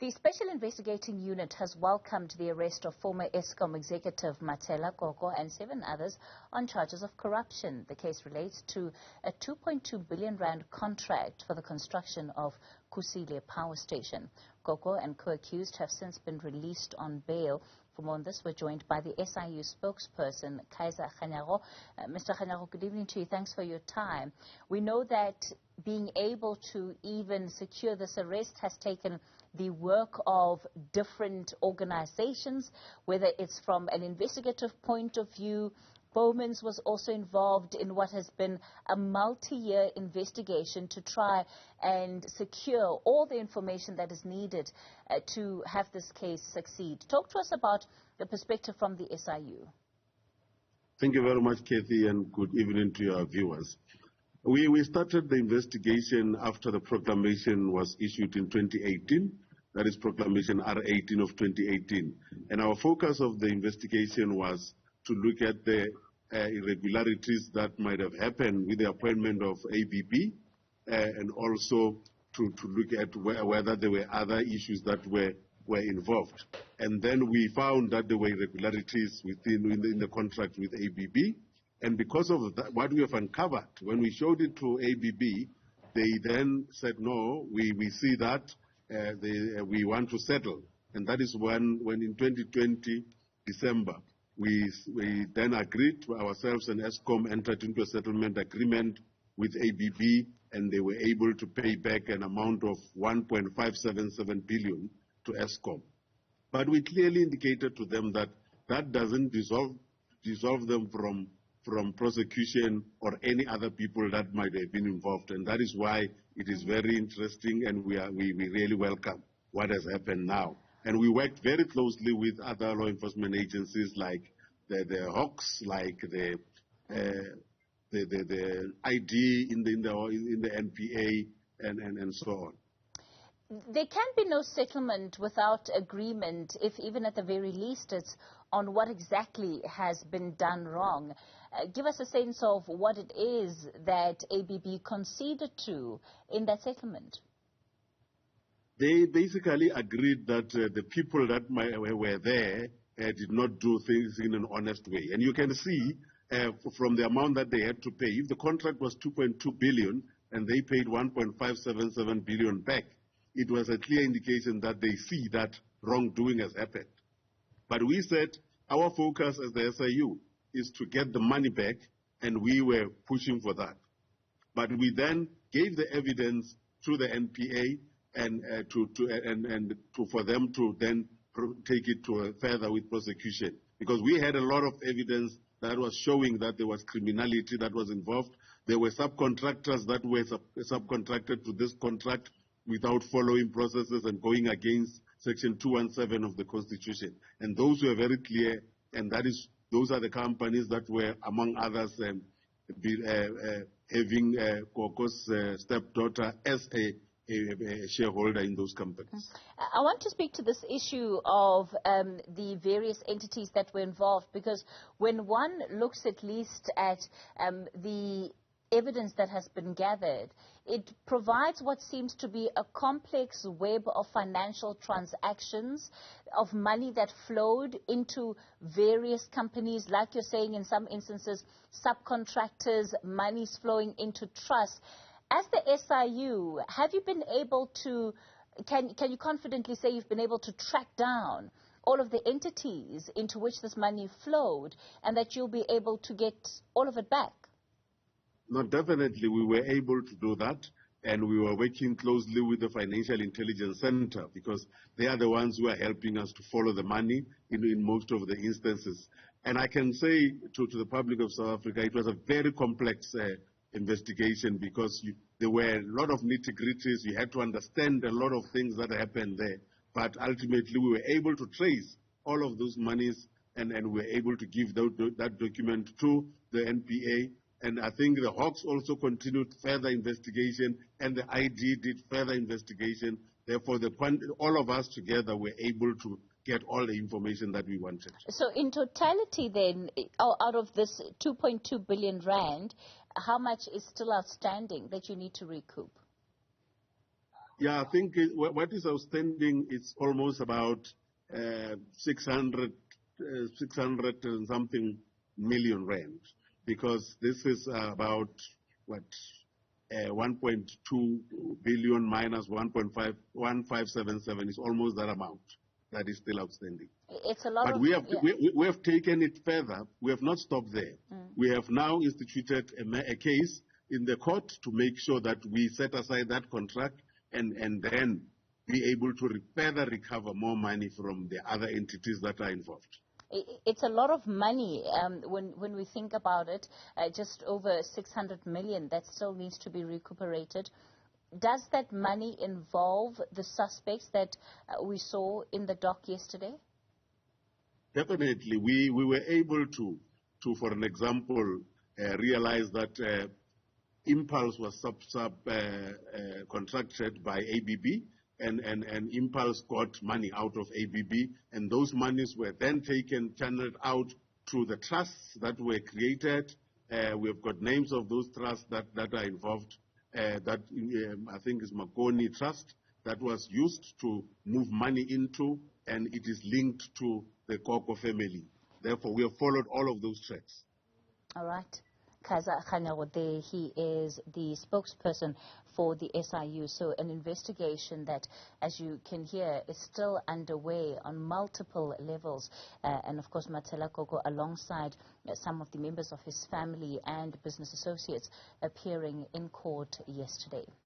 The Special Investigating Unit has welcomed the arrest of former Eskom executive Matshela Koko and 7 others on charges of corruption. The case relates to a 2.2 billion rand contract for the construction of Kusile Power Station. Koko and co-accused have since been released on bail. For more on this, we're joined by the SIU Spokesperson Kaizer Kganyago. Mr. Kganyago, good evening to you. Thanks for your time. We know that being able to even secure this arrest has taken the work of different organizations, whether it's from an investigative point of view. Bowman's was also involved in what has been a multi-year investigation to try and secure all the information that is needed to have this case succeed. Talk to us about the perspective from the SIU. Thank you very much, Kathy, and good evening to your viewers. We started the investigation after the proclamation was issued in 2018, that is Proclamation R18 of 2018. And our focus of the investigation was to look at the irregularities that might have happened with the appointment of ABB, and also to look at whether there were other issues that were involved. And then we found that there were irregularities in the contract with ABB. And because of that, what we have uncovered, when we showed it to ABB, they then said, no, we see that we want to settle. And that is when in 2020, December, we then agreed to ourselves, and Eskom entered into a settlement agreement with ABB, and they were able to pay back an amount of 1.577 billion to Eskom. But we clearly indicated to them that that doesn't dissolve them from prosecution or any other people that might have been involved. And that is why it is very interesting, and we really welcome what has happened now. And we worked very closely with other law enforcement agencies like the Hawks, like the ID in the NPA, and so on. There can be no settlement without agreement, if even at the very least it's on what exactly has been done wrong. Give us a sense of what it is that ABB conceded to in that settlement. They basically agreed that the people that were there did not do things in an honest way. And you can see from the amount that they had to pay, if the contract was 2.2 billion and they paid 1.577 billion back, it was a clear indication that they see that wrongdoing has happened. But we said our focus as the SIU is to get the money back, and we were pushing for that. But we then gave the evidence to the NPA and for them to then take it to further with prosecution, because we had a lot of evidence that was showing that there was criminality that was involved. There were subcontractors that were subcontracted to this contract without following processes and going against Section 217 of the Constitution. And those were very clear, and those are the companies that were, among others, having Koko's stepdaughter as a shareholder in those companies. I want to speak to this issue of the various entities that were involved, because when one looks at least at the evidence that has been gathered, it provides what seems to be a complex web of financial transactions, of money that flowed into various companies, like you're saying in some instances, subcontractors, monies flowing into trusts. As the SIU, have you been able to, can you confidently say you've been able to track down all of the entities into which this money flowed, and that you'll be able to get all of it back? No, definitely we were able to do that, and we were working closely with the Financial Intelligence Center, because they are the ones who are helping us to follow the money in most of the instances. And I can say to the public of South Africa, it was a very complex investigation, because there were a lot of nitty-gritties. You had to understand a lot of things that happened there. But ultimately, we were able to trace all of those monies, and we were able to give that document to the NPA. And I think the Hawks also continued further investigation, and the ID did further investigation. Therefore, all of us together were able to get all the information that we wanted. So in totality then, out of this 2.2 billion rand, how much is still outstanding that you need to recoup? Yeah, I think what is outstanding is almost about 600 and something million rand, because this is about what 1.2 billion minus 1.1577 is almost that amount that is still outstanding. It's a lot. But we have taken it further. We have not stopped there. We have now instituted a case in the court to make sure that we set aside that contract and then be able to further recover more money from the other entities that are involved. It's a lot of money when we think about it, just over 600 million that still needs to be recuperated. Does that money involve the suspects that we saw in the dock yesterday? Definitely. We were able to for an example, realize that Impulse was contracted by ABB, and Impulse got money out of ABB, and those monies were then channeled out to the trusts that were created. We've got names of those trusts that are involved. That I think is Makoni Trust, that was used to move money into, and it is linked to the Koko family. Therefore, we have followed all of those tracks. All right. Kaizer Kganyago there, he is the spokesperson for the SIU. So an investigation that, as you can hear, is still underway on multiple levels. And of course, Matshela Koko, alongside some of the members of his family and business associates, appearing in court yesterday.